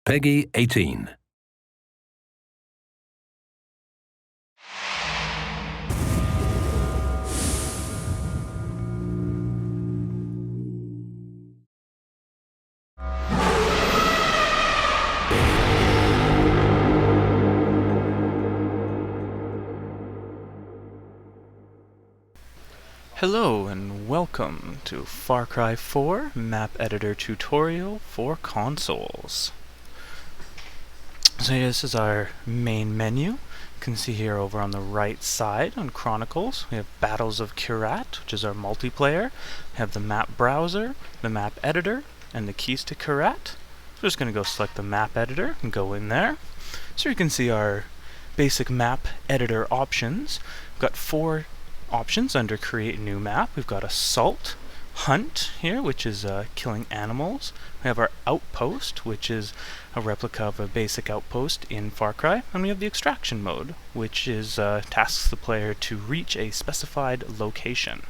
Peggy 18. Hello and welcome to Far Cry 4 Map Editor Tutorial for consoles. So this is our main menu. You can see here over on the right side on Chronicles we have Battles of Kyrat, which is our multiplayer. We have the map browser, the map editor, and the keys to Kyrat. So we're just going to go select the map editor and go in there. So you can see our basic map editor options. We've got 4 options under create new map. We've got assault, hunt here, which is killing animals. We have our outpost, which is a replica of a basic outpost in Far Cry. And we have the extraction mode, which is tasks the player to reach a specified location.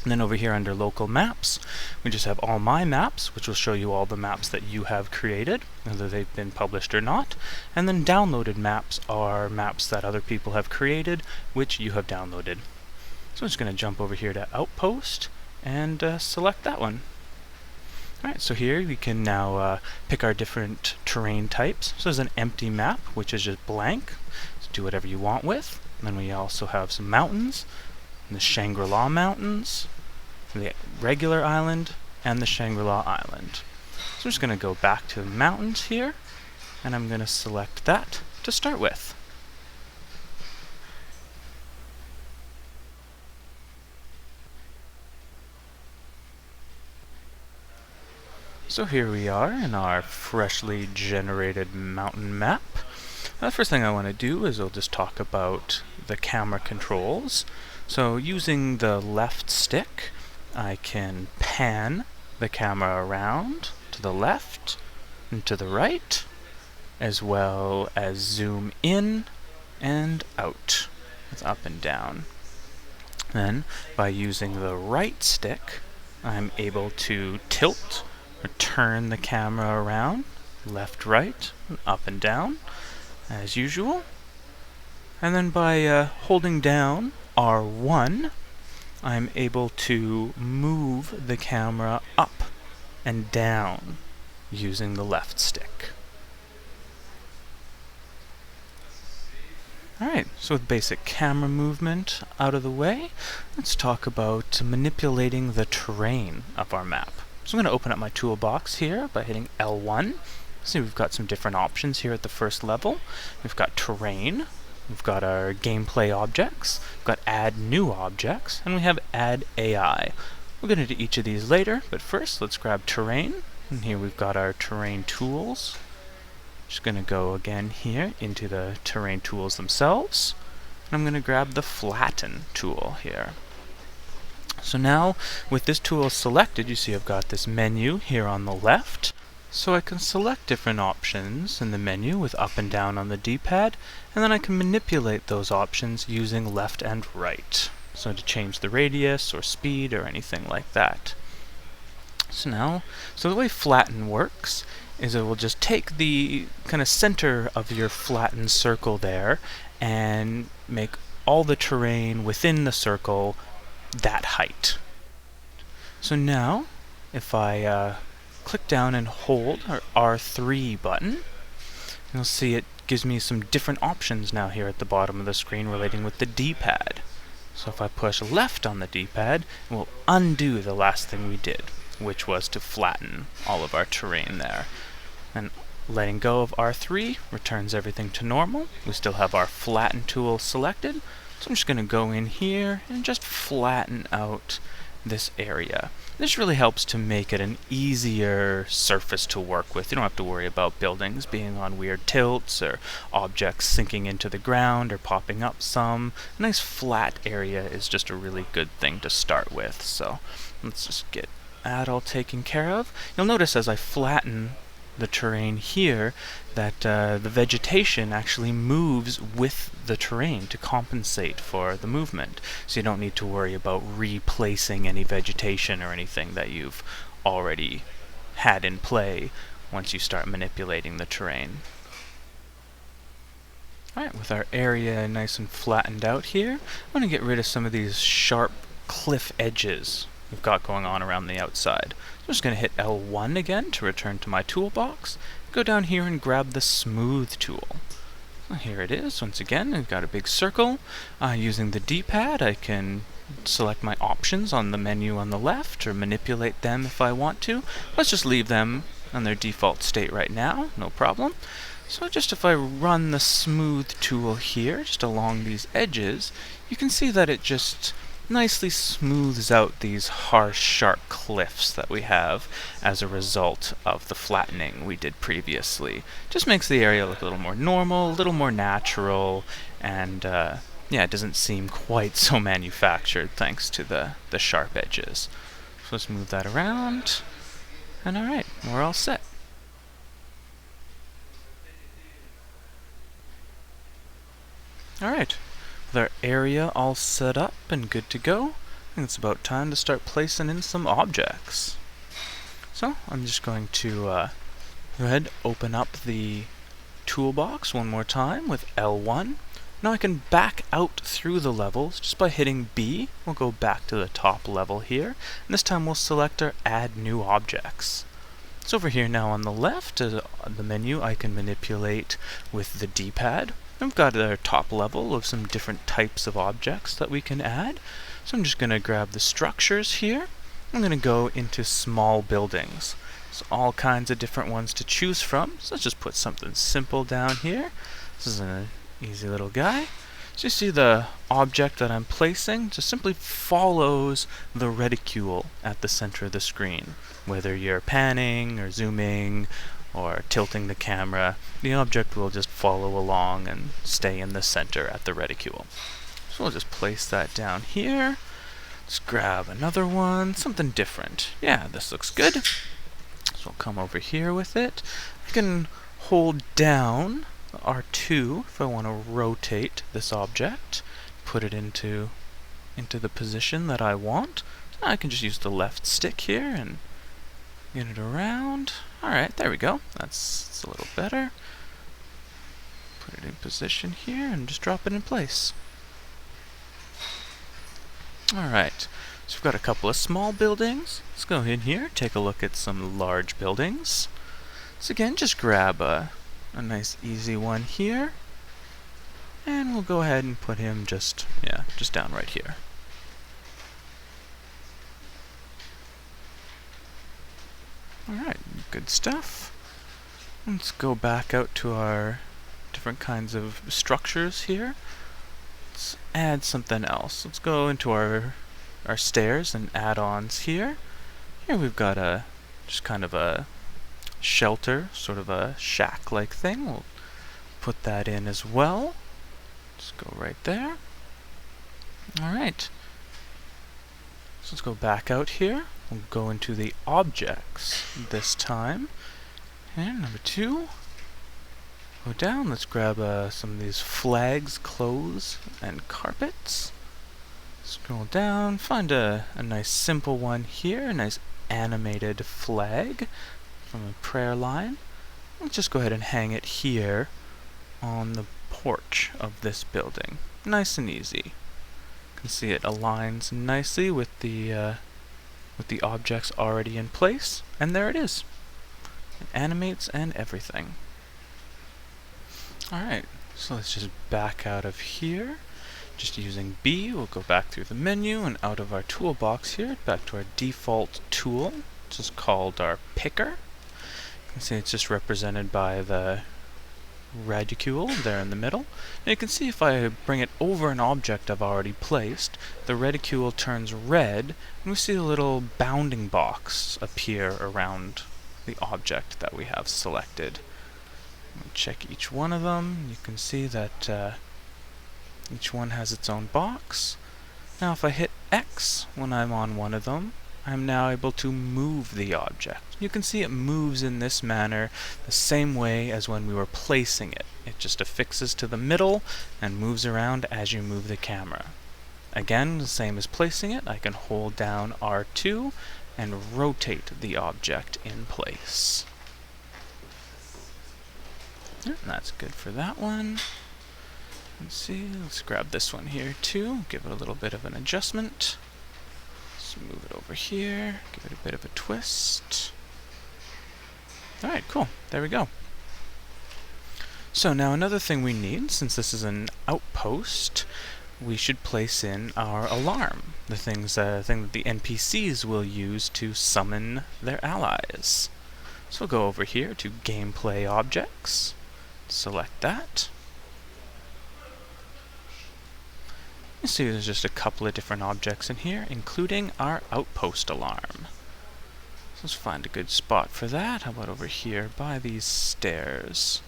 And then over here under local maps, we just have all my maps, which will show you all the maps that you have created, whether they've been published or not. And then downloaded maps are maps that other people have created, which you have downloaded. So I'm just going to jump over here to Outpost and select that one. Alright, so here we can now pick our different terrain types. So there's an empty map, which is just blank. So do whatever you want with. And then we also have some mountains, the Shangri-La Mountains, the regular island, and the Shangri-La Island. So I'm just going to go back to the mountains here, and I'm going to select that to start with. So here we are in our freshly generated mountain map. The first thing I want to do is I'll just talk about the camera controls. So using the left stick, I can pan the camera around to the left and to the right, as well as zoom in and out with up and down. Then, by using the right stick, I'm able to tilt or turn the camera around, left, right, and up and down, as usual. And then by holding down R1, I'm able to move the camera up and down using the left stick. Alright, so with basic camera movement out of the way, let's talk about manipulating the terrain of our map. So I'm going to open up my toolbox here by hitting L1. See, we've got some different options here at the first level. We've got terrain, we've got our gameplay objects, we've got add new objects, and we have add AI. We'll get into each of these later, but first let's grab terrain. And here we've got our terrain tools. Just going to go again here into the terrain tools themselves. And I'm going to grab the flatten tool here. So now, with this tool selected, you see I've got this menu here on the left. So I can select different options in the menu with up and down on the D-pad, and then I can manipulate those options using left and right. So to change the radius or speed or anything like that. So the way flatten works is it will just take the kind of center of your flattened circle there and make all the terrain within the circle that height. So now, if I click down and hold our R3 button, you'll see it gives me some different options now here at the bottom of the screen relating with the D-pad. So if I push left on the D-pad, it will undo the last thing we did, which was to flatten all of our terrain there. And letting go of R3 returns everything to normal. We still have our flatten tool selected. So I'm just going to go in here and just flatten out this area. This really helps to make it an easier surface to work with. You don't have to worry about buildings being on weird tilts or objects sinking into the ground or popping up some. A nice flat area is just a really good thing to start with. So let's just get that all taken care of. You'll notice as I flatten the terrain here that the vegetation actually moves with the terrain to compensate for the movement. So you don't need to worry about replacing any vegetation or anything that you've already had in play once you start manipulating the terrain. Alright, with our area nice and flattened out here, I'm going to get rid of some of these sharp cliff edges we've got going on around the outside. So I'm just going to hit L1 again to return to my toolbox, go down here and grab the Smooth tool. Well, here it is, once again, I've got a big circle. Using the D-pad, I can select my options on the menu on the left, or manipulate them if I want to. Let's just leave them on their default state right now, no problem. So just if I run the Smooth tool here, just along these edges, you can see that it just nicely smooths out these harsh, sharp cliffs that we have as a result of the flattening we did previously. Just makes the area look a little more normal, a little more natural, and yeah, it doesn't seem quite so manufactured thanks to the sharp edges. So let's move that around, and alright, we're all set. Alright, with our area all set up and good to go, I think it's about time to start placing in some objects. So I'm just going to go ahead, open up the toolbox one more time with L1. Now I can back out through the levels just by hitting B. We'll go back to the top level here, and this time we'll select our Add New Objects. So over here now on the left, the menu I can manipulate with the D-pad. We've got our top level of some different types of objects that we can add. So I'm just going to grab the structures here. I'm going to go into small buildings. So all kinds of different ones to choose from. So let's just put something simple down here. This is an easy little guy. So you see the object that I'm placing just simply follows the reticule at the center of the screen. Whether you're panning or zooming or tilting the camera, the object will just follow along and stay in the center at the reticule. So we'll just place that down here. Let's grab another one, something different. Yeah, this looks good. So we'll come over here with it. I can hold down R2 if I want to rotate this object, put it into the position that I want. I can just use the left stick here and get it around. Alright, there we go. That's a little better. Put it in position here and just drop it in place. Alright, so we've got a couple of small buildings. Let's go in here, take a look at some large buildings. So again, just grab a nice easy one here. And we'll go ahead and put him just down right here. Alright, good stuff. Let's go back out to our different kinds of structures here. Let's add something else. Let's go into our stairs and add-ons here. Here we've got just kind of a shelter, sort of a shack-like thing. We'll put that in as well. Just go right there. Alright. So let's go back out here. We'll go into the objects this time. And number 2. Go down. Let's grab some of these flags, clothes, and carpets. Scroll down. Find a nice simple one here. A nice animated flag from a prayer line. Let's just go ahead and hang it here on the porch of this building. Nice and easy. You can see it aligns nicely with the objects already in place, and there it is. It animates and everything. Alright, so let's just back out of here. Just using B, we'll go back through the menu and out of our toolbox here, back to our default tool, which is called our picker. You can see it's just represented by the reticule there in the middle. And you can see if I bring it over an object I've already placed, the reticule turns red, and we see a little bounding box appear around the object that we have selected. Check each one of them. You can see that each one has its own box. Now if I hit X when I'm on one of them, I'm now able to move the object. You can see it moves in this manner the same way as when we were placing it. It just affixes to the middle and moves around as you move the camera. Again, the same as placing it, I can hold down R2 and rotate the object in place. Yeah, that's good for that one. Let's see, let's grab this one here too, give it a little bit of an adjustment. Let's move it over here, give it a bit of a twist. Alright, cool, there we go. So now another thing we need, since this is an outpost, we should place in our alarm, the thing that the NPCs will use to summon their allies. So we'll go over here to Gameplay Objects, select that. You see there's just a couple of different objects in here, including our outpost alarm. So let's find a good spot for that. How about over here by these stairs?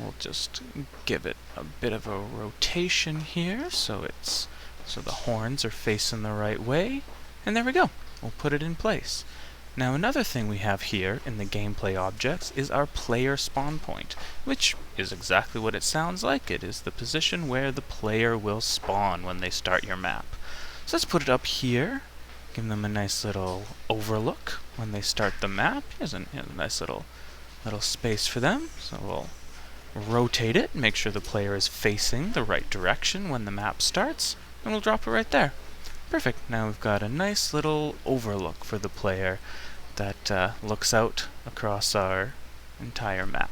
We'll just give it a bit of a rotation here so the horns are facing the right way. And there we go. We'll put it in place. Now another thing we have here in the gameplay objects is our player spawn point, which is exactly what it sounds like. It is the position where the player will spawn when they start your map. So let's put it up here, give them a nice little overlook when they start the map. Here's a nice little space for them. So we'll rotate it, make sure the player is facing the right direction when the map starts, and we'll drop it right there. Perfect. Now we've got a nice little overlook for the player that looks out across our entire map.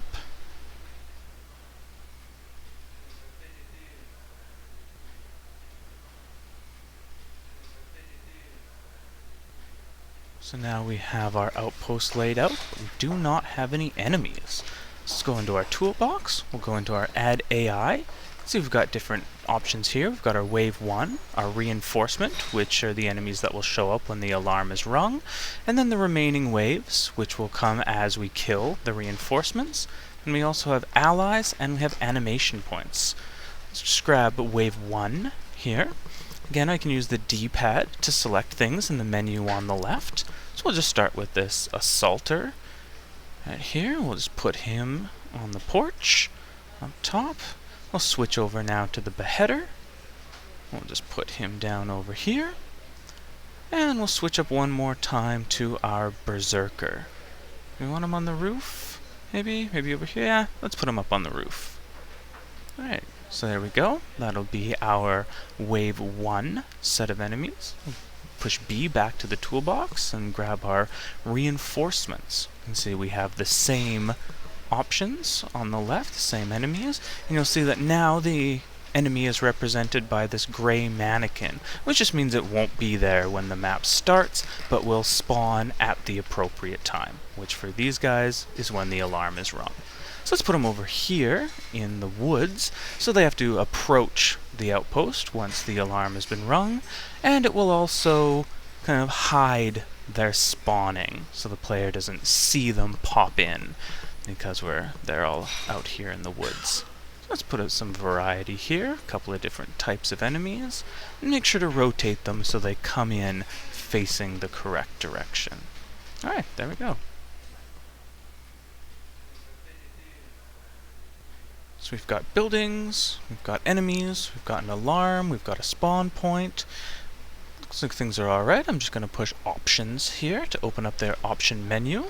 So now we have our outpost laid out, but we do not have any enemies. Let's go into our toolbox, we'll go into our Add AI. See, we've got different options here. We've got our Wave 1, our Reinforcement, which are the enemies that will show up when the alarm is rung, and then the remaining waves, which will come as we kill the reinforcements. And we also have allies, and we have animation points. Let's just grab Wave 1 here. Again, I can use the D-pad to select things in the menu on the left. So we'll just start with this Assaulter right here. We'll just put him on the porch up top. We'll switch over now to the Beheader. We'll just put him down over here. And we'll switch up one more time to our Berserker. We want him on the roof? Maybe over here? Yeah, let's put him up on the roof. Alright, so there we go. That'll be our Wave 1 set of enemies. We'll push B back to the toolbox and grab our Reinforcements. You can see we have the same options on the left, same enemies, and you'll see that now the enemy is represented by this gray mannequin, which just means it won't be there when the map starts, but will spawn at the appropriate time, which for these guys is when the alarm is rung. So let's put them over here in the woods, so they have to approach the outpost once the alarm has been rung, and it will also kind of hide their spawning, so the player doesn't see them pop in, because they're all out here in the woods. So let's put out some variety here, a couple of different types of enemies, and make sure to rotate them so they come in facing the correct direction. Alright, there we go. So we've got buildings, we've got enemies, we've got an alarm, we've got a spawn point. Looks like things are alright. I'm just going to push Options here to open up their option menu.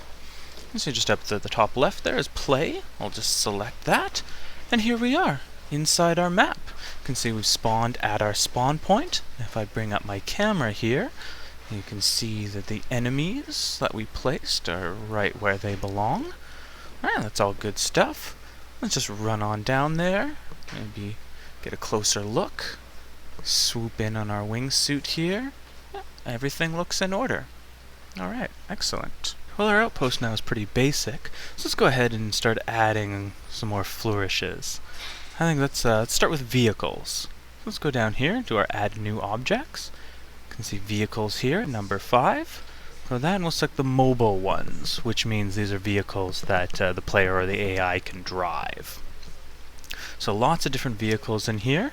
So just up to the top left there is Play. I'll just select that. And here we are, inside our map. You can see we've spawned at our spawn point. If I bring up my camera here, you can see that the enemies that we placed are right where they belong. Alright, that's all good stuff. Let's just run on down there, maybe get a closer look. Swoop in on our wingsuit here. Yeah, everything looks in order. Alright, excellent. Well, our outpost now is pretty basic, so let's go ahead and start adding some more flourishes. I think let's start with vehicles. Let's go down here to our Add New Objects. You can see vehicles here, number 5. For that, and we'll select the mobile ones, which means these are vehicles that the player or the AI can drive. So lots of different vehicles in here.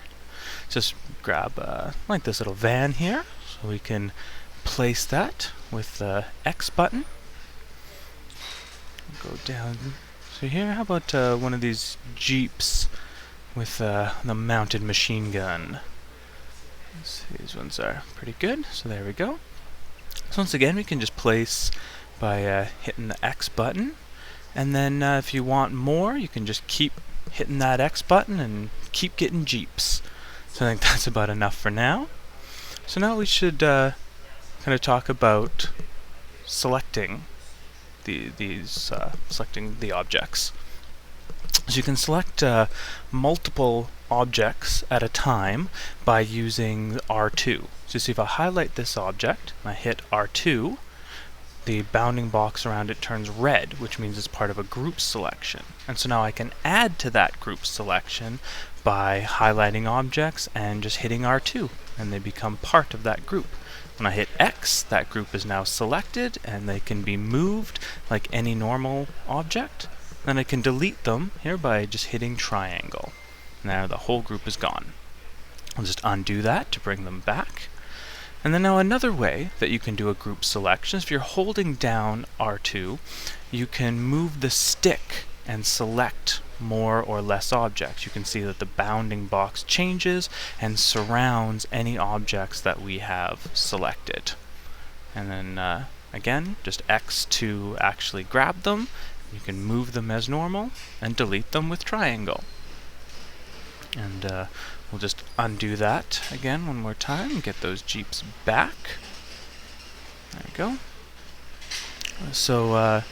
Just grab like this little van here, so we can place that with the X button. Go down to here. How about one of these Jeeps with the mounted machine gun? These ones are pretty good, so there we go. So once again, we can just place by hitting the X button, And then if you want more, you can just keep hitting that X button and keep getting Jeeps. So I think that's about enough for now. So now we should kind of talk about selecting selecting the objects. So you can select multiple objects at a time by using R2. So see, if I highlight this object and I hit R2, the bounding box around it turns red, which means it's part of a group selection. And so now I can add to that group selection by highlighting objects and just hitting R2, and they become part of that group. When I hit X, that group is now selected, and they can be moved like any normal object. Then I can delete them here by just hitting triangle. Now the whole group is gone. I'll just undo that to bring them back. And then now another way that you can do a group selection is if you're holding down R2, you can move the stick and select more or less objects. You can see that the bounding box changes and surrounds any objects that we have selected. And then again, just X to actually grab them. You can move them as normal and delete them with triangle. And we'll just undo that again one more time and get those Jeeps back. There we go. So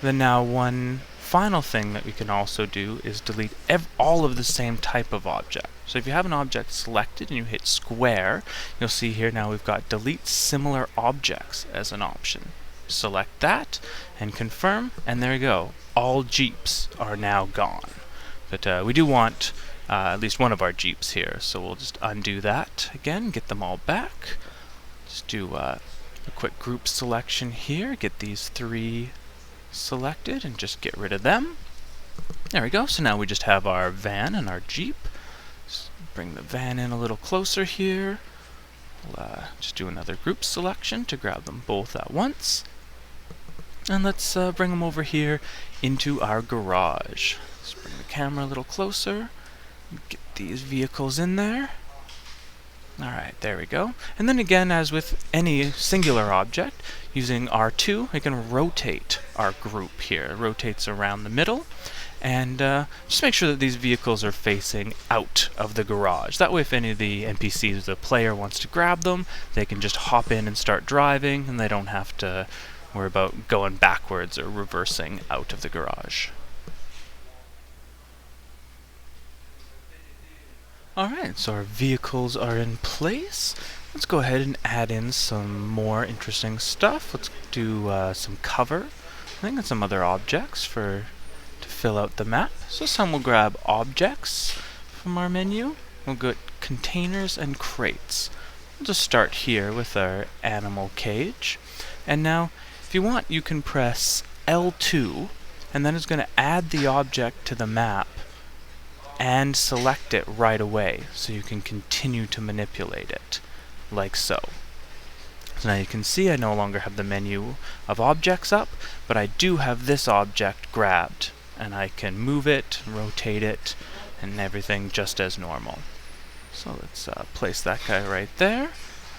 then now one final thing that we can also do is delete all of the same type of object. So if you have an object selected and you hit square, you'll see here now we've got delete similar objects as an option. Select that and confirm, and there you go. All Jeeps are now gone. But we do want at least one of our Jeeps here, so we'll just undo that again, get them all back. Just do a quick group selection here, get these 3 selected and just get rid of them. There we go. So now we just have our van and our Jeep. Just bring the van in a little closer here. We'll just do another group selection to grab them both at once. And let's bring them over here into our garage. Let's bring the camera a little closer. Get these vehicles in there. Alright, there we go. And then again, as with any singular object, using R2, we can rotate our group here. It rotates around the middle. And just make sure that these vehicles are facing out of the garage. That way if any of the NPCs, the player wants to grab them, they can just hop in and start driving, and they don't have to worry about going backwards or reversing out of the garage. Alright, so our vehicles are in place. Let's go ahead and add in some more interesting stuff. Let's do some cover, I think, and some other objects to fill out the map. So some will grab objects from our menu. We'll go containers and crates. We'll just start here with our animal cage. And now, if you want, you can press L2, and then it's going to add the object to the map and select it right away, so you can continue to manipulate it, like so. So now you can see I no longer have the menu of objects up, but I do have this object grabbed, and I can move it, rotate it, and everything just as normal. So let's place that guy right there.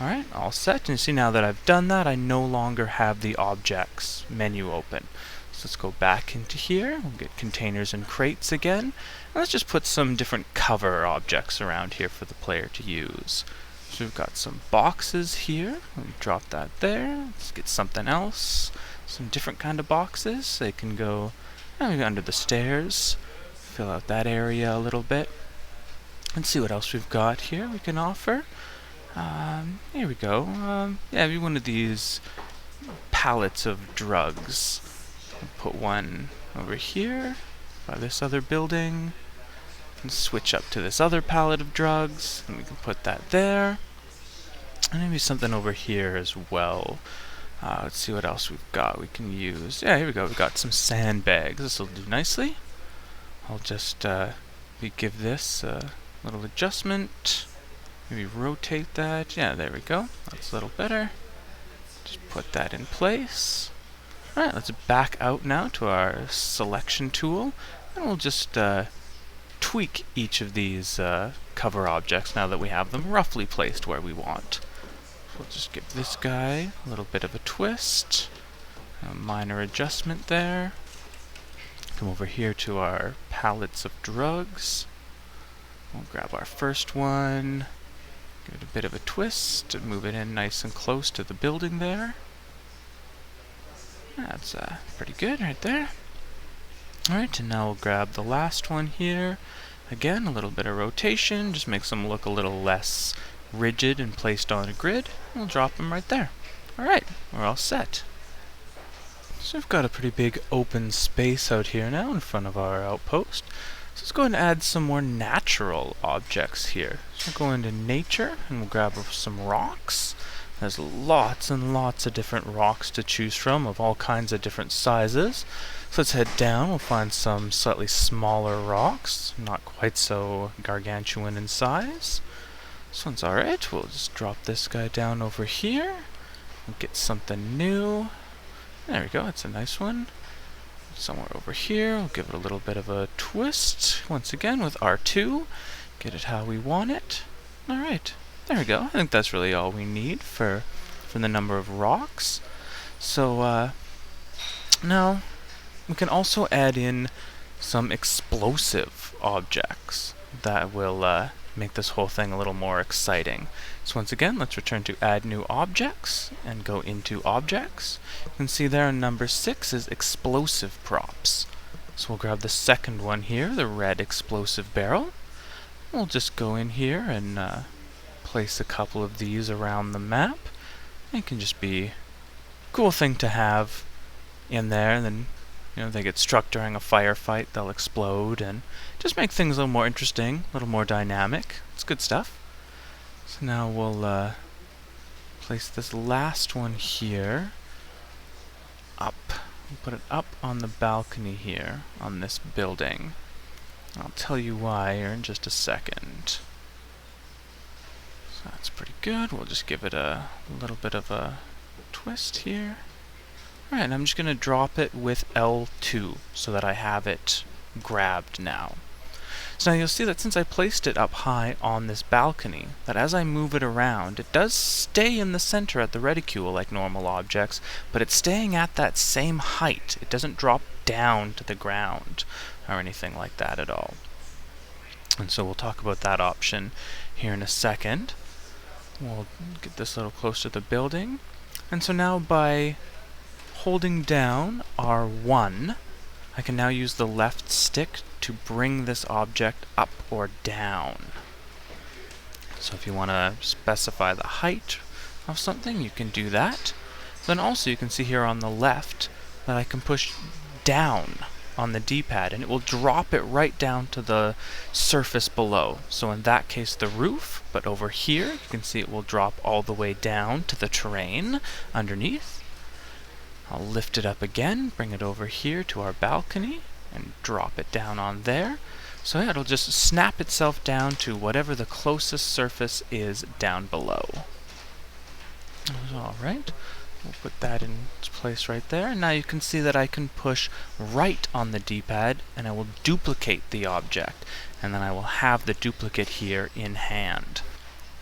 Alright, all set. And you see now that I've done that, I no longer have the objects menu open. So let's go back into here. We'll get containers and crates again. And let's just put some different cover objects around here for the player to use. So we've got some boxes here. We'll drop that there. Let's get something else. Some different kind of boxes. They can go under the stairs. Fill out that area a little bit. Let's see what else we've got here we can offer. Here we go. Yeah, maybe one of these pallets of drugs. We'll put one over here by this other building. And switch up to this other pallet of drugs, and we can put that there. And maybe something over here as well. Let's see what else we've got we can use. Yeah, here we go. We've got some sandbags. This will do nicely. I'll just give this a little adjustment. Maybe rotate that. Yeah, there we go. That's a little better. Just put that in place. Alright, let's back out now to our selection tool. And we'll just tweak each of these cover objects now that we have them roughly placed where we want. We'll just give this guy a little bit of a twist. A minor adjustment there. Come over here to our pallets of drugs. We'll grab our first one, give it a bit of a twist, and move it in nice and close to the building there. That's pretty good right there. Alright, and now we'll grab the last one here. Again, a little bit of rotation, just makes them look a little less rigid and placed on a grid. We'll drop them right there. Alright, we're all set. So we've got a pretty big open space out here now in front of our outpost. So let's go ahead and add some more natural objects here. So we'll go into nature and we'll grab some rocks. There's lots and lots of different rocks to choose from of all kinds of different sizes. So let's head down, we'll find some slightly smaller rocks, not quite so gargantuan in size. This one's alright, we'll just drop this guy down over here. We'll get something new. There we go, it's a nice one. Somewhere over here, we'll give it a little bit of a twist. Once again with R2, get it how we want it. Alright, there we go. I think that's really all we need for the number of rocks. So now we can also add in some explosive objects that will make this whole thing a little more exciting. So once again, let's return to add new objects and go into objects. You can see there in number 6 is explosive props. So we'll grab the second one here, the red explosive barrel. We'll just go in here and place a couple of these around the map. It can just be a cool thing to have in there, and then they get struck during a firefight, they'll explode, and just make things a little more interesting, a little more dynamic. It's good stuff. So now we'll place this last one here up. We'll put it up on the balcony here on this building. I'll tell you why here in just a second. So that's pretty good. We'll just give it a little bit of a twist here. Alright, and I'm just going to drop it with L2 so that I have it grabbed now. So now you'll see that since I placed it up high on this balcony, that as I move it around, it does stay in the center at the reticule like normal objects, but it's staying at that same height. It doesn't drop down to the ground or anything like that at all. And so we'll talk about that option here in a second. We'll get this a little closer to the building. And so now by holding down R1, I can now use the left stick to bring this object up or down. So if you want to specify the height of something, you can do that. Then also you can see here on the left that I can push down on the D-pad and it will drop it right down to the surface below. So in that case the roof, but over here you can see it will drop all the way down to the terrain underneath. I'll lift it up again, bring it over here to our balcony, and drop it down on there. So yeah, it'll just snap itself down to whatever the closest surface is down below. Alright, we'll put that in place right there. And now you can see that I can push right on the D-pad, and I will duplicate the object. And then I will have the duplicate here in hand.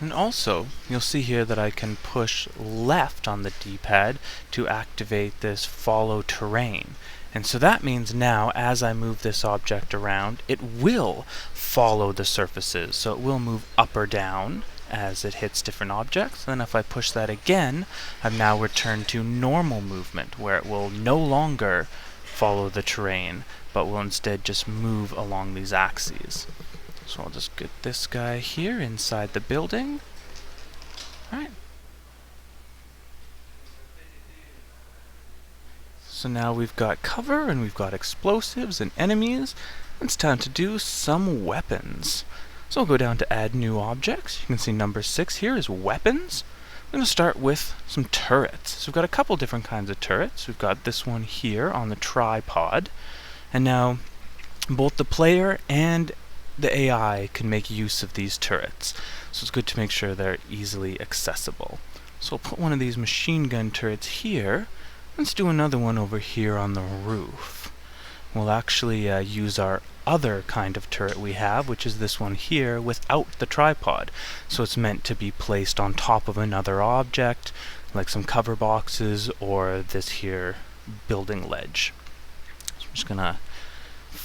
And also, you'll see here that I can push left on the D-pad to activate this follow terrain. And so that means now, as I move this object around, it will follow the surfaces. So it will move up or down as it hits different objects. And then if I push that again, I've now returned to normal movement, where it will no longer follow the terrain, but will instead just move along these axes. So I'll just get this guy here inside the building. Alright. So now we've got cover and we've got explosives and enemies. It's time to do some weapons. So I'll go down to add new objects. You can see number 6 here is weapons. I'm going to start with some turrets. So we've got a couple different kinds of turrets. We've got this one here on the tripod. And now both the player and the AI can make use of these turrets. So it's good to make sure they're easily accessible. So we'll put one of these machine gun turrets here. Let's do another one over here on the roof. We'll actually use our other kind of turret we have, which is this one here without the tripod. So it's meant to be placed on top of another object, like some cover boxes or this here building ledge. So I'm just gonna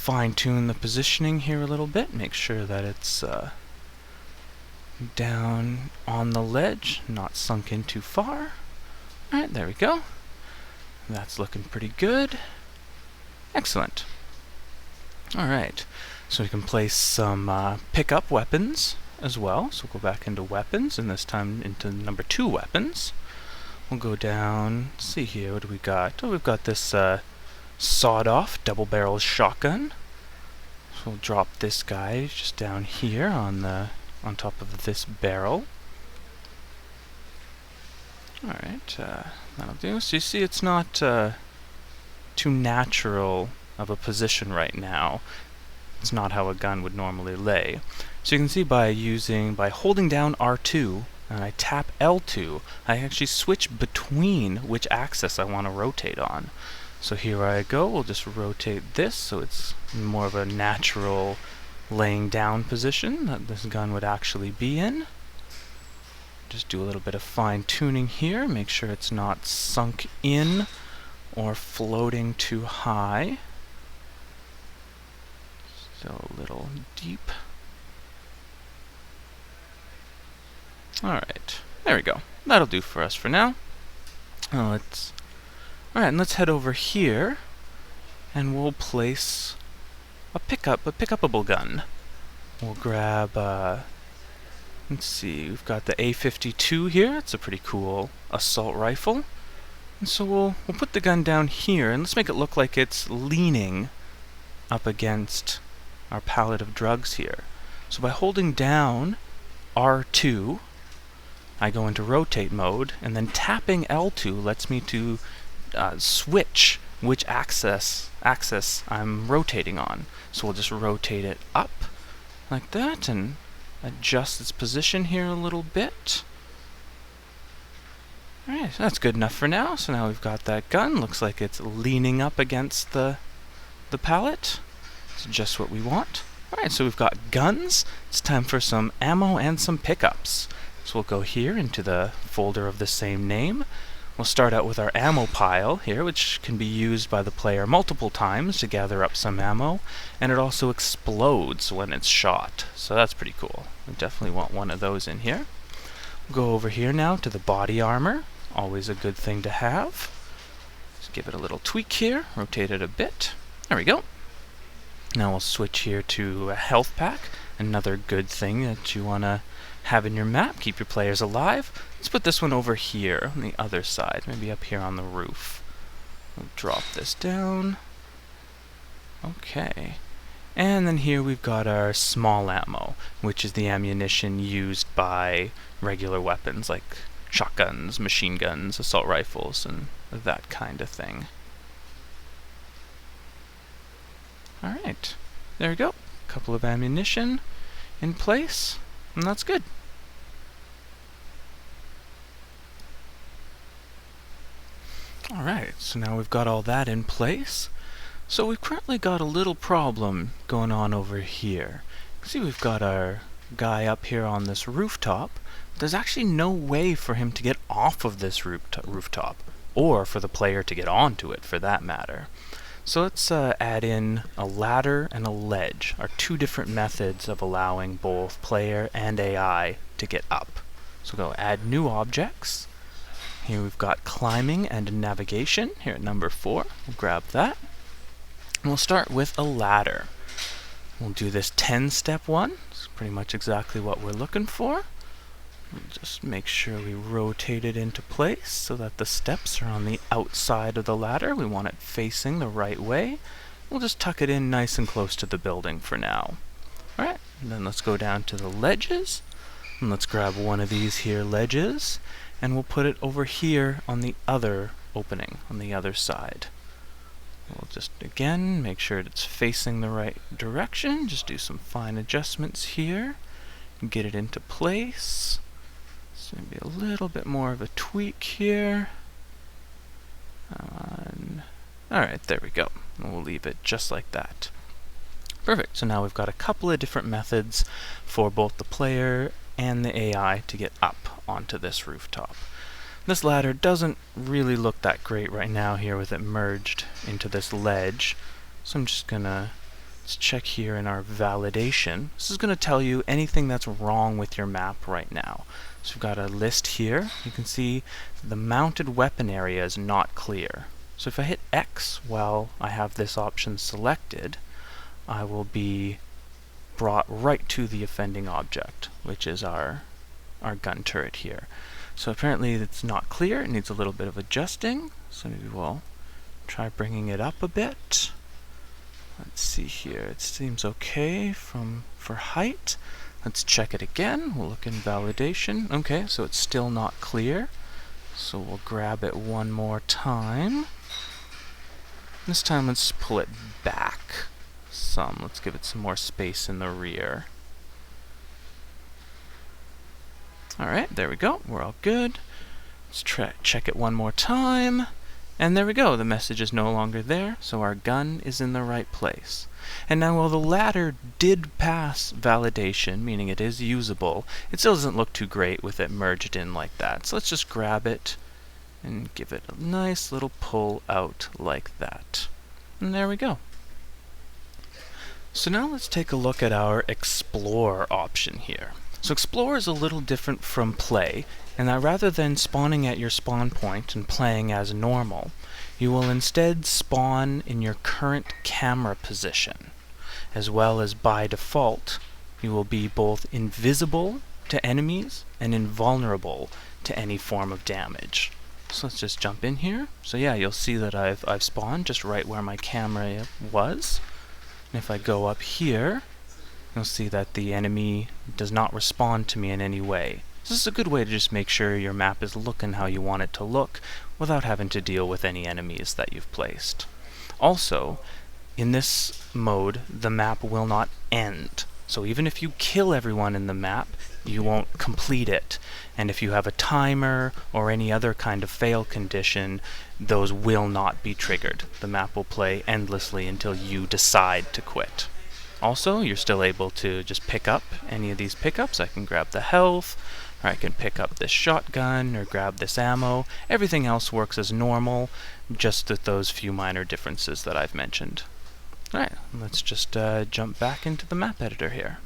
fine-tune the positioning here a little bit. Make sure that it's down on the ledge, not sunk in too far. Alright, there we go. That's looking pretty good. Excellent. Alright, so we can place some pick-up weapons as well. So we'll go back into weapons, and this time into number 2 weapons. We'll go down, let's see here, what do we got? Oh, we've got this sawed-off double-barrel shotgun. So we'll drop this guy just down here on top of this barrel. Alright, that'll do. So you see it's not too natural of a position right now. It's not how a gun would normally lay. So you can see by holding down R2 and I tap L2, I actually switch between which axis I want to rotate on. So here I go, we'll just rotate this so it's more of a natural laying down position that this gun would actually be in. Just do a little bit of fine tuning here, make sure it's not sunk in or floating too high. Still a little deep. Alright, there we go. That'll do for us for now. Alright, and let's head over here and we'll place a pickupable gun. We'll grab let's see, we've got the A52 here. It's a pretty cool assault rifle. And so we'll put the gun down here and let's make it look like it's leaning up against our pallet of drugs here. So by holding down R2, I go into rotate mode, and then tapping L2 lets me to switch which axis I'm rotating on. So we'll just rotate it up like that and adjust its position here a little bit. Alright, so that's good enough for now. So now we've got that gun. Looks like it's leaning up against the pallet. It's just what we want. Alright, so we've got guns. It's time for some ammo and some pickups. So we'll go here into the folder of the same name. We'll start out with our ammo pile here, which can be used by the player multiple times to gather up some ammo, and it also explodes when it's shot. So that's pretty cool. We definitely want one of those in here. We'll go over here now to the body armor. Always a good thing to have. Just give it a little tweak here, rotate it a bit. There we go. Now we'll switch here to a health pack, another good thing that you want to have in your map, keep your players alive. Let's put this one over here on the other side, maybe up here on the roof. We'll drop this down. Okay. And then here we've got our small ammo, which is the ammunition used by regular weapons like shotguns, machine guns, assault rifles, and that kind of thing. Alright, there we go. A couple of ammunition in place, and that's good. Alright, so now we've got all that in place. So we've currently got a little problem going on over here. See, we've got our guy up here on this rooftop. There's actually no way for him to get off of this rooftop, or for the player to get onto it, for that matter. So let's add in a ladder and a ledge, our two different methods of allowing both player and AI to get up. So go add new objects. Here we've got climbing and navigation, here at number 4. We'll grab that. And we'll start with a ladder. We'll do this 10-step one. It's pretty much exactly what we're looking for. We'll just make sure we rotate it into place so that the steps are on the outside of the ladder. We want it facing the right way. We'll just tuck it in nice and close to the building for now. Alright, and then let's go down to the ledges. And let's grab one of these here ledges, and we'll put it over here on the other opening, on the other side. We'll just, again, make sure it's facing the right direction. Just do some fine adjustments here. Get it into place. So maybe a little bit more of a tweak here. Alright, there we go. And we'll leave it just like that. Perfect. So now we've got a couple of different methods for both the player and the AI to get up onto this rooftop. This ladder doesn't really look that great right now here with it merged into this ledge. So I'm just gonna Let's check here in our validation. This is going to tell you anything that's wrong with your map right now. So we've got a list here. You can see the mounted weapon area is not clear. So if I hit X while I have this option selected, I will be brought right to the offending object, which is our gun turret here. So apparently it's not clear. It needs a little bit of adjusting. So maybe we'll try bringing it up a bit. Let's see here. It seems okay for height. Let's check it again. We'll look in validation. Okay, so it's still not clear. So we'll grab it one more time. This time let's pull it back some. Let's give it some more space in the rear. Alright, there we go. We're all good. Let's check it one more time. And there we go, the message is no longer there, so our gun is in the right place. And now while the ladder did pass validation, meaning it is usable, it still doesn't look too great with it merged in like that. So let's just grab it and give it a nice little pull out like that. And there we go. So now let's take a look at our Explore option here. So Explore is a little different from Play, and that rather than spawning at your spawn point and playing as normal, you will instead spawn in your current camera position, as well as by default, you will be both invisible to enemies and invulnerable to any form of damage. So let's just jump in here. So yeah, you'll see that I've spawned just right where my camera was. And if I go up here, you'll see that the enemy does not respond to me in any way. This is a good way to just make sure your map is looking how you want it to look without having to deal with any enemies that you've placed. Also, in this mode, the map will not end. So even if you kill everyone in the map, you won't complete it. And if you have a timer or any other kind of fail condition, those will not be triggered. The map will play endlessly until you decide to quit. Also, you're still able to just pick up any of these pickups. I can grab the health, or I can pick up this shotgun, or grab this ammo. Everything else works as normal, just with those few minor differences that I've mentioned. Alright, let's just jump back into the map editor here.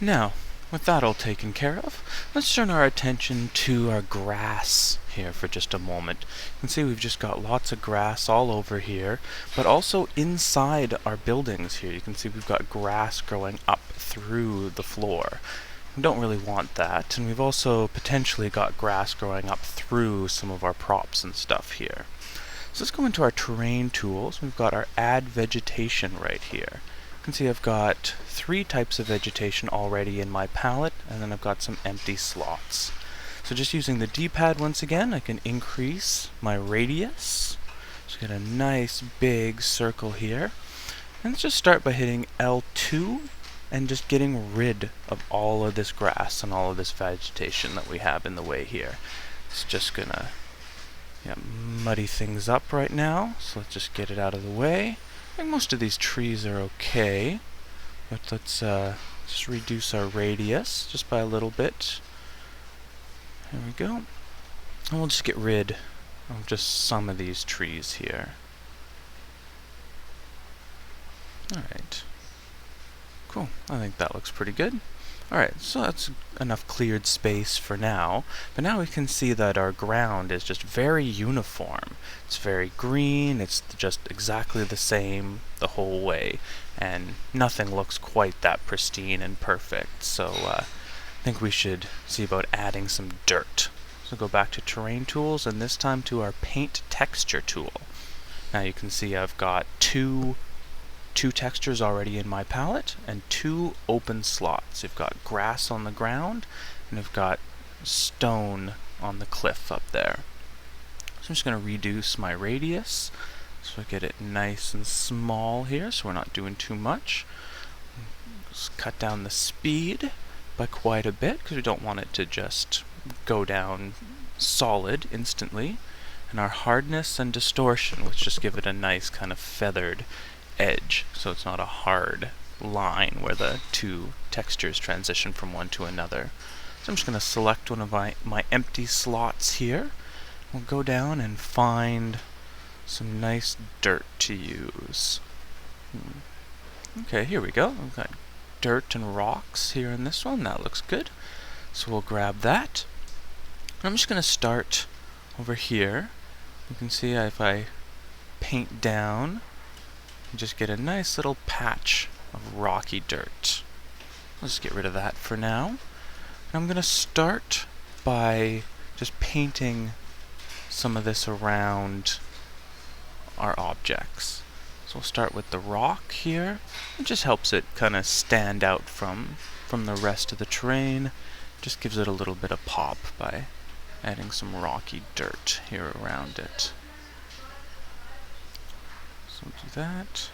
Now, with that all taken care of, let's turn our attention to our grass here for just a moment. You can see we've just got lots of grass all over here, but also inside our buildings here. You can see we've got grass growing up through the floor. We don't really want that, and we've also potentially got grass growing up through some of our props and stuff here. So let's go into our terrain tools. We've got our add vegetation right here. You can see I've got 3 types of vegetation already in my palette, and then I've got some empty slots. So just using the D-pad once again, I can increase my radius. So get a nice big circle here. And let's just start by hitting L2 and just getting rid of all of this grass and all of this vegetation that we have in the way here. It's just gonna muddy things up right now, so let's just get it out of the way. I think most of these trees are okay, but let's just reduce our radius just by a little bit. There we go. And we'll just get rid of just some of these trees here. Alright. Cool. I think that looks pretty good. Alright, so that's enough cleared space for now, but now we can see that our ground is just very uniform. It's very green, it's just exactly the same the whole way, and nothing looks quite that pristine and perfect, so I think we should see about adding some dirt. So go back to Terrain Tools, and this time to our Paint Texture tool. Now you can see I've got two textures already in my palette and 2 open slots. You've got grass on the ground and you've got stone on the cliff up there. So I'm just going to reduce my radius so I get it nice and small here so we're not doing too much. Just cut down the speed by quite a bit because we don't want it to just go down solid instantly. And our hardness and distortion, which just give it a nice kind of feathered edge, so it's not a hard line where the 2 textures transition from one to another. So I'm just going to select one of my empty slots here. We'll go down and find some nice dirt to use. Okay, here we go. We've got dirt and rocks here in this one. That looks good. So we'll grab that. I'm just going to start over here. You can see if I paint down, you just get a nice little patch of rocky dirt. Let's get rid of that for now. And I'm going to start by just painting some of this around our objects. So we'll start with the rock here. It just helps it kind of stand out from the rest of the terrain. Just gives it a little bit of pop by adding some rocky dirt here around it. So we'll do that.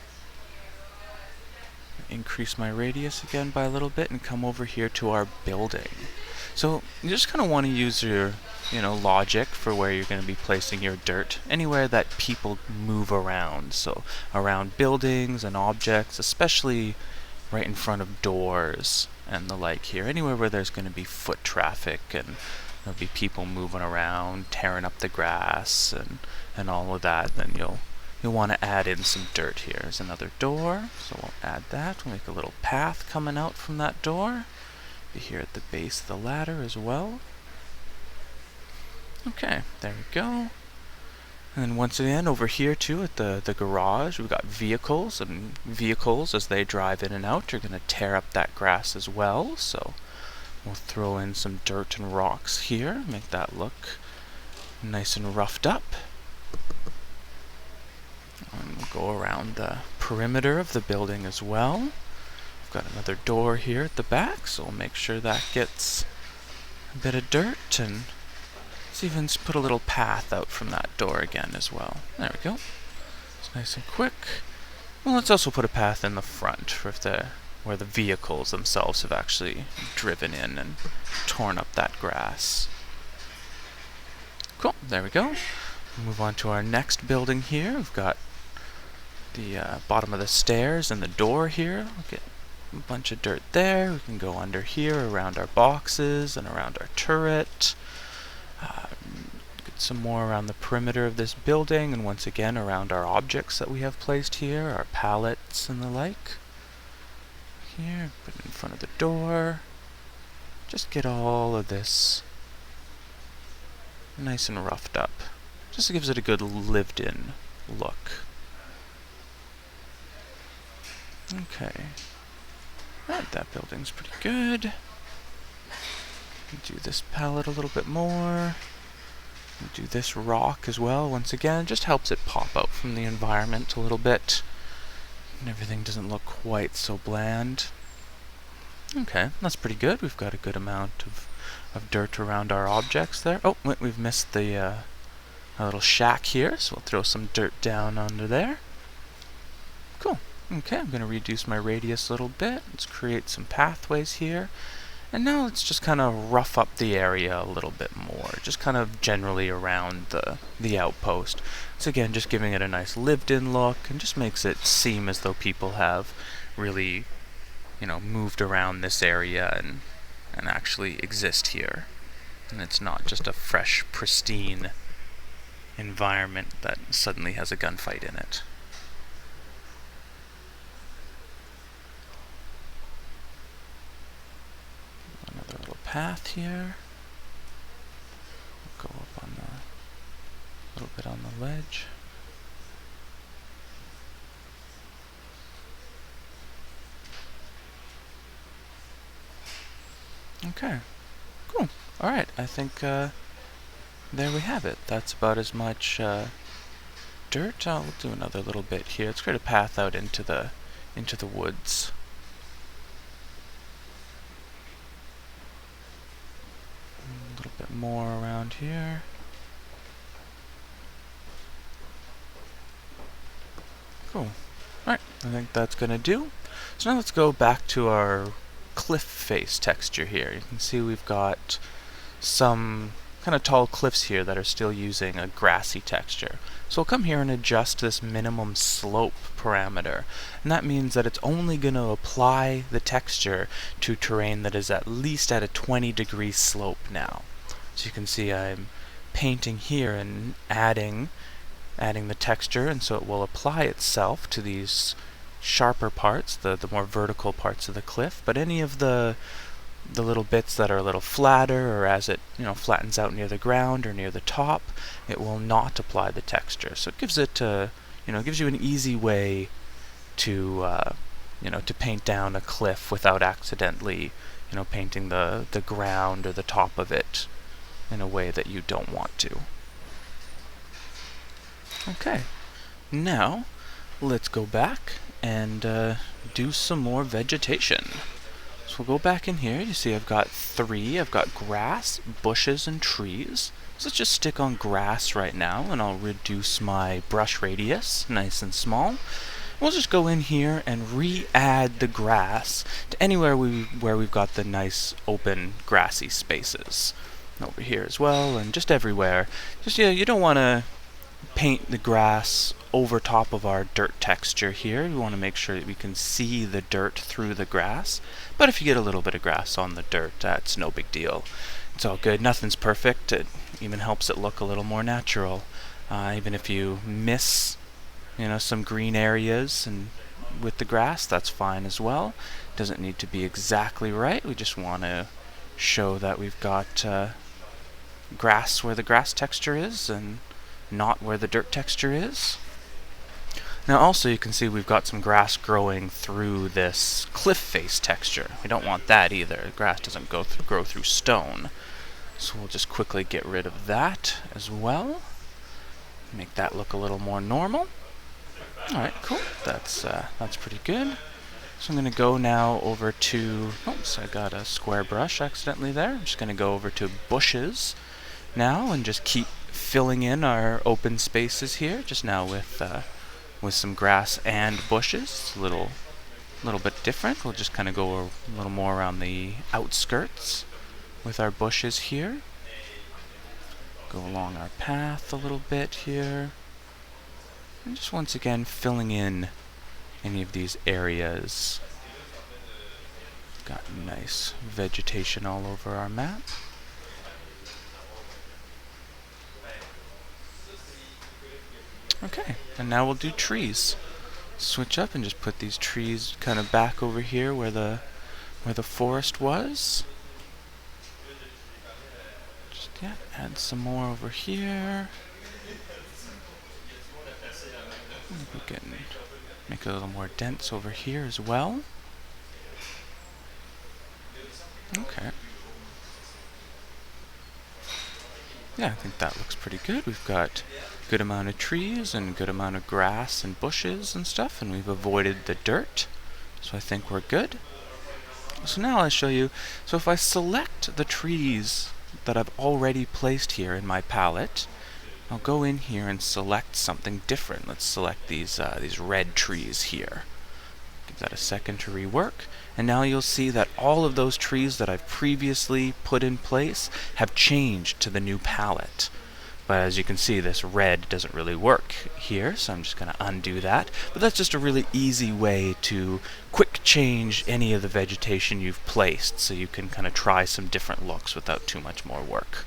Increase my radius again by a little bit and come over here to our building. So you just kind of want to use your logic for where you're going to be placing your dirt. Anywhere that people move around. So around buildings and objects, especially right in front of doors and the like here. Anywhere where there's going to be foot traffic and there'll be people moving around, tearing up the grass and all of that, then you'll want to add in some dirt here. There's another door, so we'll add that. We'll make a little path coming out from that door. Be here at the base of the ladder as well. Okay, there we go. And then once again, over here too at the garage, we've got vehicles, and vehicles as they drive in and out are going to tear up that grass as well. So we'll throw in some dirt and rocks here, make that look nice and roughed up. And we'll go around the perimeter of the building as well. We've got another door here at the back, so we'll make sure that gets a bit of dirt, and let's even put a little path out from that door again as well. There we go. It's nice and quick. Well, let's also put a path in the front for where the vehicles themselves have actually driven in and torn up that grass. Cool, there we go. Move on to our next building here. We've got the bottom of the stairs and the door here. We'll get a bunch of dirt there. We can go under here around our boxes and around our turret. Get some more around the perimeter of this building, and once again around our objects that we have placed here, our pallets and the like. Here, put it in front of the door. Just get all of this nice and roughed up. Just gives it a good lived-in look. Okay. Alright, that building's pretty good. Do this palette a little bit more. Do this rock as well. Once again, it just helps it pop out from the environment a little bit. And everything doesn't look quite so bland. Okay, that's pretty good. We've got a good amount of dirt around our objects there. Oh, wait, we've missed a little shack here, so we'll throw some dirt down under there. Cool. Okay, I'm going to reduce my radius a little bit. Let's create some pathways here. And now let's just kind of rough up the area a little bit more, just kind of generally around the outpost. So again, just giving it a nice lived-in look, and just makes it seem as though people have really, moved around this area and actually exist here. And it's not just a fresh, pristine environment that suddenly has a gunfight in it. Another little path here. Go up on a little bit on the ledge. Okay, cool. Alright, I think there we have it. That's about as much dirt. I'll do another little bit here. Let's create a path out into the woods. A little bit more around here. Cool. Alright, I think that's gonna do. So now let's go back to our cliff face texture here. You can see we've got some kind of tall cliffs here that are still using a grassy texture. So we'll come here and adjust this minimum slope parameter, and that means that it's only going to apply the texture to terrain that is at least at a 20-degree slope now. So you can see I'm painting here and adding the texture, and so it will apply itself to these sharper parts, the more vertical parts of the cliff, but any of the little bits that are a little flatter, or as it flattens out near the ground or near the top, it will not apply the texture. So it gives it gives you an easy way to to paint down a cliff without accidentally painting the ground or the top of it in a way that you don't want to. Okay, now let's go back and do some more vegetation. So we'll go back in here. You see I've got grass, bushes, and trees. So let's just stick on grass right now, and I'll reduce my brush radius nice and small. We'll just go in here and re-add the grass to anywhere where we've got the nice open grassy spaces. Over here as well, and just everywhere. Just you don't want to paint the grass over top of our dirt texture here. We want to make sure that we can see the dirt through the grass. But if you get a little bit of grass on the dirt, that's no big deal. It's all good. Nothing's perfect. It even helps it look a little more natural. Even if you miss some green areas and with the grass, that's fine as well. Doesn't need to be exactly right. We just want to show that we've got grass where the grass texture is and not where the dirt texture is. Now also you can see we've got some grass growing through this cliff face texture. We don't want that either. Grass doesn't grow through stone. So we'll just quickly get rid of that as well. Make that look a little more normal. Alright, cool. That's pretty good. So I'm going to go now over to... Oops, I got a square brush accidentally there. I'm just going to go over to bushes now and just keep filling in our open spaces here, just now with some grass and bushes. It's a little bit different. We'll just kind of go a little more around the outskirts with our bushes here. Go along our path a little bit here. And just once again filling in any of these areas. Got nice vegetation all over our map. Okay, and now we'll do trees. Switch up and just put these trees kind of back over here where the forest was. Just add some more over here. We can make it a little more dense over here as well. Okay. Yeah, I think that looks pretty good. We've got a good amount of trees and a good amount of grass and bushes and stuff, and we've avoided the dirt. So I think we're good. So now I'll show you. So if I select the trees that I've already placed here in my palette, I'll go in here and select something different. Let's select these red trees here. Give that a second to rework. And now you'll see that all of those trees that I've previously put in place have changed to the new palette. But as you can see, this red doesn't really work here, so I'm just going to undo that. But that's just a really easy way to quick change any of the vegetation you've placed, so you can kind of try some different looks without too much more work.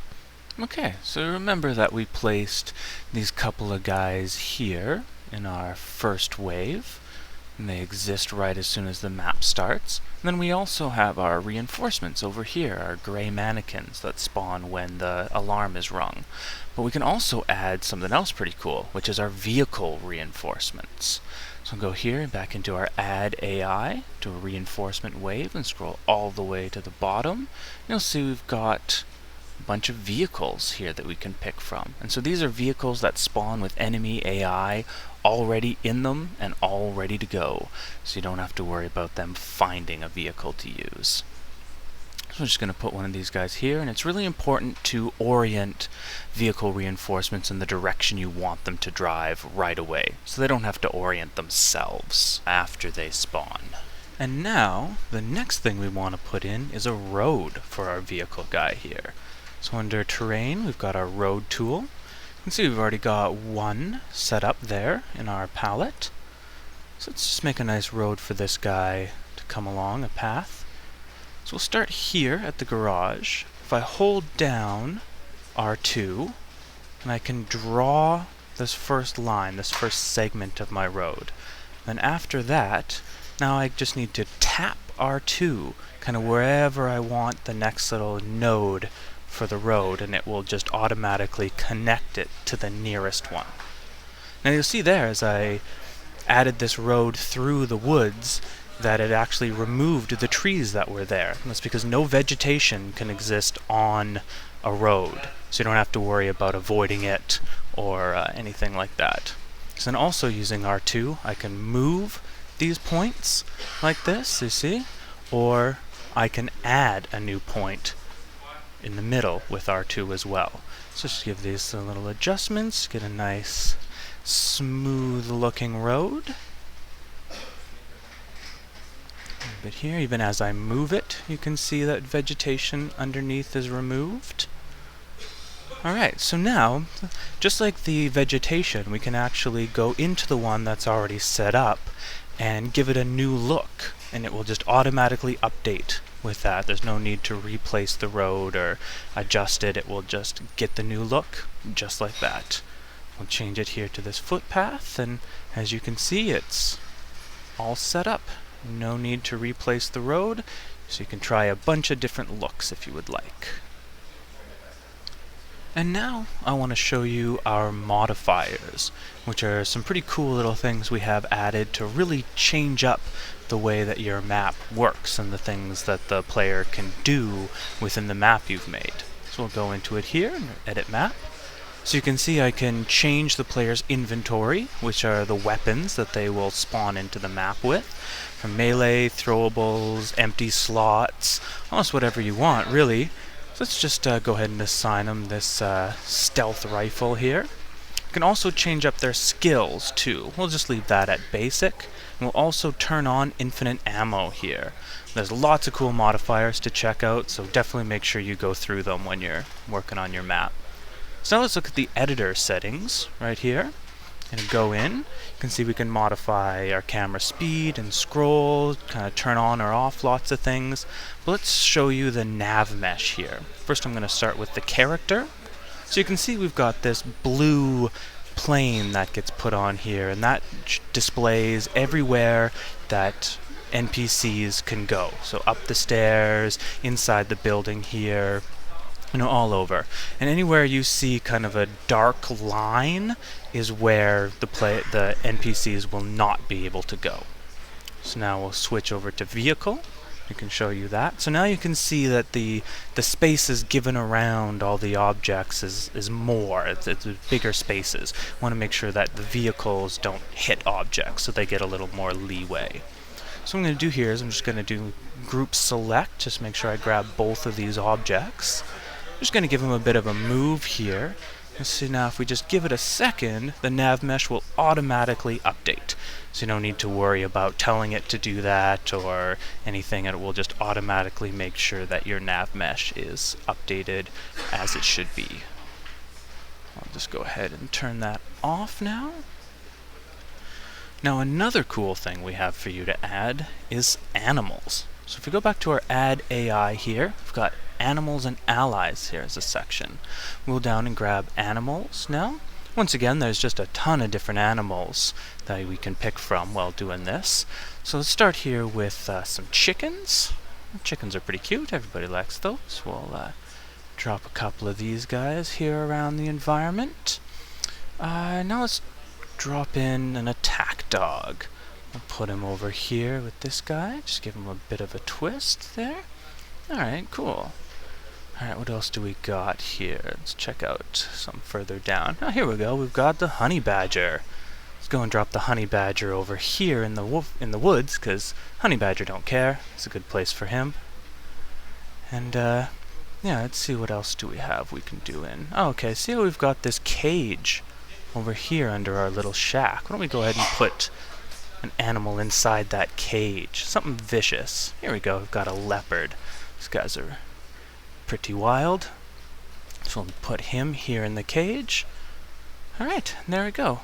Okay, so remember that we placed these couple of guys here in our first wave. And they exist right as soon as the map starts. And then we also have our reinforcements over here, our gray mannequins that spawn when the alarm is rung. But we can also add something else pretty cool, which is our vehicle reinforcements. So we'll go here and back into our Add AI, to a reinforcement wave, and scroll all the way to the bottom. You'll see we've got a bunch of vehicles here that we can pick from. And so these are vehicles that spawn with enemy AI already in them and all ready to go, so you don't have to worry about them finding a vehicle to use. So I'm just going to put one of these guys here, and it's really important to orient vehicle reinforcements in the direction you want them to drive right away, so they don't have to orient themselves after they spawn. And now, the next thing we want to put in is a road for our vehicle guy here. So under terrain, we've got our road tool. You can see we've already got one set up there in our palette. So let's just make a nice road for this guy to come along, a path. So we'll start here at the garage. If I hold down R2, and I can draw this first line, this first segment of my road. Then after that, now I just need to tap R2 kind of wherever I want the next little node for the road, and it will just automatically connect it to the nearest one. Now you'll see there, as I added this road through the woods, that it actually removed the trees that were there. And that's because no vegetation can exist on a road, so you don't have to worry about avoiding it or anything like that. So then also using R2, I can move these points like this, you see, or I can add a new point in the middle with R2 as well. So just give these some little adjustments, get a nice smooth looking road. A bit here, even as I move it, you can see that vegetation underneath is removed. Alright, so now, just like the vegetation, we can actually go into the one that's already set up and give it a new look, and it will just automatically update with that. There's no need to replace the road or adjust it. It will just get the new look, just like that. We'll change it here to this footpath, and as you can see, it's all set up. No need to replace the road, so you can try a bunch of different looks if you would like. And now I want to show you our modifiers, which are some pretty cool little things we have added to really change up the way that your map works and the things that the player can do within the map you've made. So we'll go into it here and edit map. So you can see I can change the player's inventory, which are the weapons that they will spawn into the map with, from melee, throwables, empty slots, almost whatever you want really. So let's just go ahead and assign them this stealth rifle here. You can also change up their skills too. We'll just leave that at basic. And we'll also turn on infinite ammo here. There's lots of cool modifiers to check out, so definitely make sure you go through them when you're working on your map. So now let's look at the editor settings right here. And go in. You can see we can modify our camera speed and scroll, kind of turn on or off lots of things. But let's show you the nav mesh here. First I'm going to start with the character. So you can see we've got this blue plane that gets put on here, and that displays everywhere that NPCs can go. So up the stairs, inside the building here, you know, all over. And anywhere you see kind of a dark line is where the NPCs will not be able to go. So now we'll switch over to vehicle. I can show you that. So now you can see that the spaces given around all the objects is more. It's bigger spaces. Want to make sure that the vehicles don't hit objects, so they get a little more leeway. So what I'm going to do here is I'm just going to do group select, just make sure I grab both of these objects. I'm just going to give them a bit of a move here. Let's see now, if we just give it a second, the nav mesh will automatically update. So you don't need to worry about telling it to do that or anything. It will just automatically make sure that your nav mesh is updated as it should be. I'll just go ahead and turn that off now. Now another cool thing we have for you to add is animals. So if we go back to our add AI here, we've got animals and allies here as a section. We'll go down and grab animals now. Once again, there's just a ton of different animals that we can pick from while doing this. So let's start here with some chickens. Chickens are pretty cute, everybody likes those. We'll drop a couple of these guys here around the environment. Now let's drop in an attack dog. We'll put him over here with this guy, just give him a bit of a twist there. Alright, cool. Alright, what else do we got here? Let's check out some further down. Oh, here we go. We've got the honey badger. Let's go and drop the honey badger over here in the woods, because honey badger don't care. It's a good place for him. And yeah, let's see what else do we have we can do in. Oh, okay. See how we've got this cage over here under our little shack. Why don't we go ahead and put an animal inside that cage? Something vicious. Here we go. We've got a leopard. These guys are pretty wild. So we'll put him here in the cage. Alright, there we go.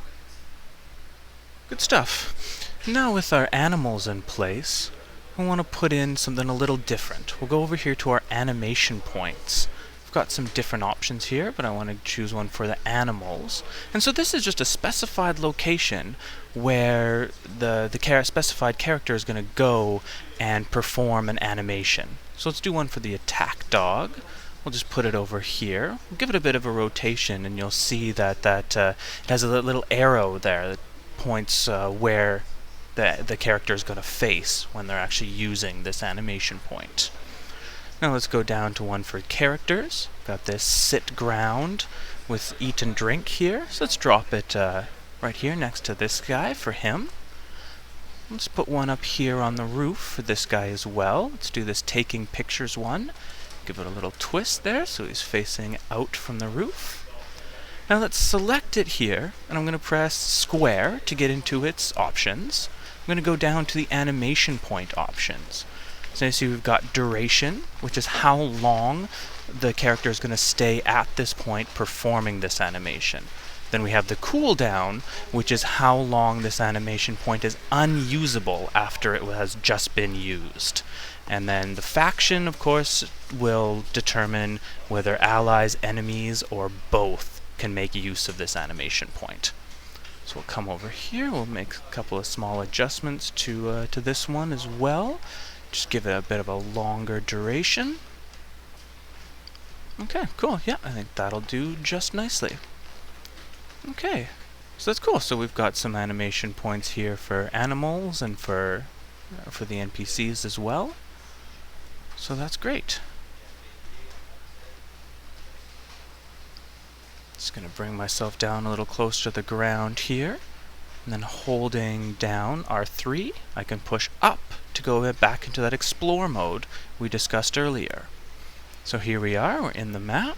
Good stuff. Now with our animals in place, we want to put in something a little different. We'll go over here to our animation points. I've got some different options here, but I want to choose one for the animals. And so this is just a specified location where the specified character is going to go and perform an animation. So let's do one for the attack dog. We'll just put it over here. We'll give it a bit of a rotation, and you'll see that it has a little arrow there that points where the character is going to face when they're actually using this animation point. Now let's go down to one for characters. Got this sit ground with eat and drink here. So let's drop it right here next to this guy for him. Let's put one up here on the roof for this guy as well. Let's do this taking pictures one. Give it a little twist there so he's facing out from the roof. Now let's select it here, and I'm going to press square to get into its options. I'm going to go down to the animation point options. So you see we've got duration, which is how long the character is going to stay at this point performing this animation. Then we have the cooldown, which is how long this animation point is unusable after it has just been used. And then the faction, of course, will determine whether allies, enemies, or both can make use of this animation point. So we'll come over here, we'll make a couple of small adjustments to this one as well. Just give it a bit of a longer duration. Okay, cool. Yeah, I think that'll do just nicely. Okay, so that's cool. So we've got some animation points here for animals and for the NPCs as well. So that's great. Just going to bring myself down a little closer to the ground here. And then holding down R3, I can push up to go back into that explore mode we discussed earlier. So here we are, we're in the map.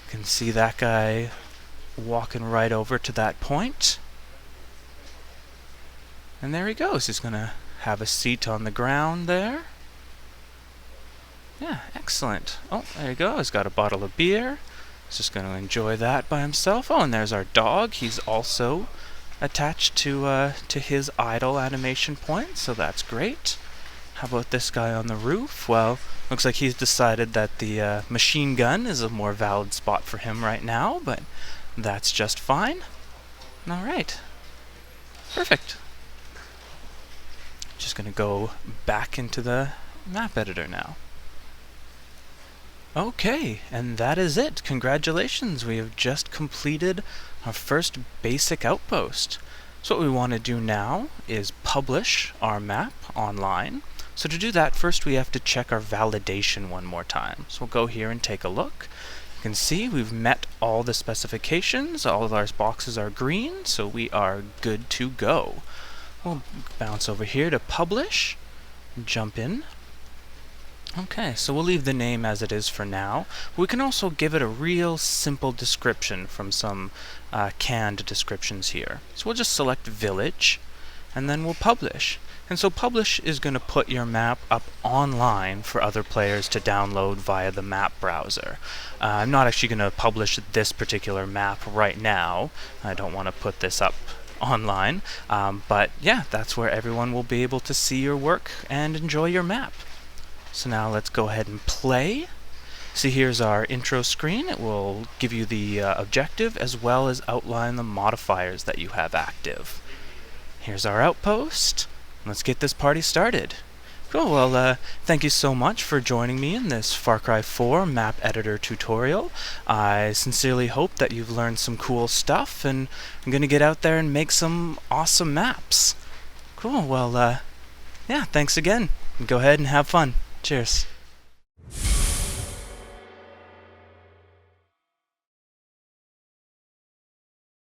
You can see that guy walking right over to that point. And there he goes. He's going to have a seat on the ground there. Yeah, excellent. Oh, there you go. He's got a bottle of beer. He's just going to enjoy that by himself. Oh, and there's our dog. He's also attached to his idle animation point, so that's great. How about this guy on the roof? Well, looks like he's decided that the machine gun is a more valid spot for him right now, but that's just fine. Alright. Perfect. Just going to go back into the map editor now. Okay, and that is it. Congratulations, we have just completed our first basic outpost. So what we want to do now is publish our map online. So to do that, first we have to check our validation one more time. So we'll go here and take a look. You can see we've met all the specifications, all of our boxes are green, so we are good to go. We'll bounce over here to publish, jump in. Okay, so we'll leave the name as it is for now. We can also give it a real simple description from some canned descriptions here. So we'll just select village, and then we'll publish. And so publish is going to put your map up online for other players to download via the map browser. I'm not actually going to publish this particular map right now. I don't want to put this up online. But yeah, that's where everyone will be able to see your work and enjoy your map. So now let's go ahead and play. See, here's our intro screen. It will give you the objective as well as outline the modifiers that you have active. Here's our outpost. Let's get this party started. Cool, well, thank you so much for joining me in this Far Cry 4 map editor tutorial. I sincerely hope that you've learned some cool stuff, and I'm going to get out there and make some awesome maps. Cool, well, yeah, thanks again. Go ahead and have fun. Cheers.